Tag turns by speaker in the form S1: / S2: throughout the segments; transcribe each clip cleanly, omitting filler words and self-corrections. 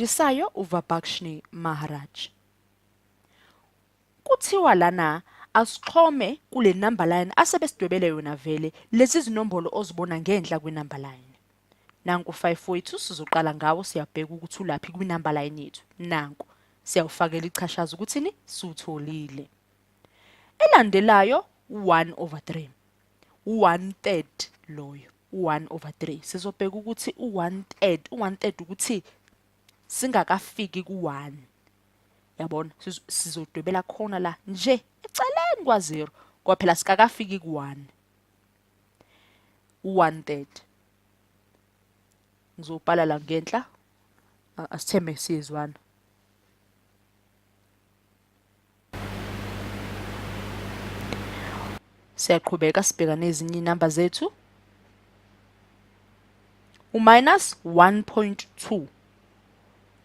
S1: Ndisayo uVabhakshni Maharaj. Kuthiwa lana asixhome kule number line asebesidwebele yona vele lezi zinombolo ozibona ngenhla kwe-number line. Nanku 5 wethu sizoqala ngawo siyabheka ukuthi ulaphi kwi-number line yethu. Nanku siyawufakela ichashaza ukuthini siwutholile. Elandelayo 1/3. 1/3 loyo. 1/3 sizobheka ukuthi u1/3 ukuthi singakafiki ku1. Yabona sizodwebela khona la nje eceleni kwa0 ngoba phela sikakafiki ku1. 1/3 ngizobhala la ngenhla asithembe siyezwana. Siyaqhubeka sibheka nezinye inamba zethu. U-minus 1.2.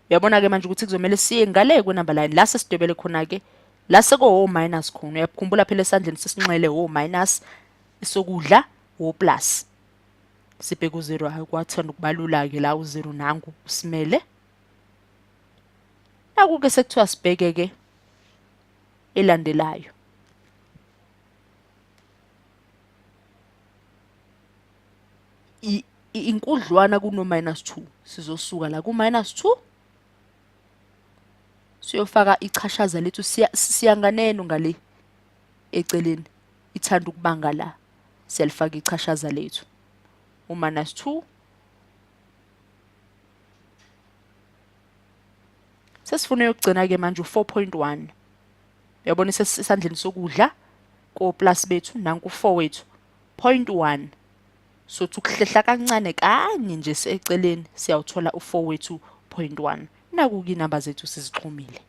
S1: Uyabona ke manje ukuthi kuzomela siye ngale kwenumber line la sesidwebele khona ke la seko minus khona. Uyakukhumbula phela esandleni sesinxele minus isokudla plus. Sibheka u0 akwathanda ukubalula ke la u0 nangu usimele. Naku ke sekuthiwa sibheke ke elandelayo. Inkudlwana kuno -2 sizosuka la ku -2 siyofaka ichashaza lethu siyanganeno ngale eceleni ithanda ukubanga la siyalifaka ichashaza lethu u-2 sesifuna ukugcina ke manje u4.1 uyabona isandleni sokudla ko plus bethu nanku 4 wethu 0.1 sothi ukuhlehla kancane kanye nje eceleni siyawuthola u4 wethu 0.1 naku inamba zethu sizixhumile.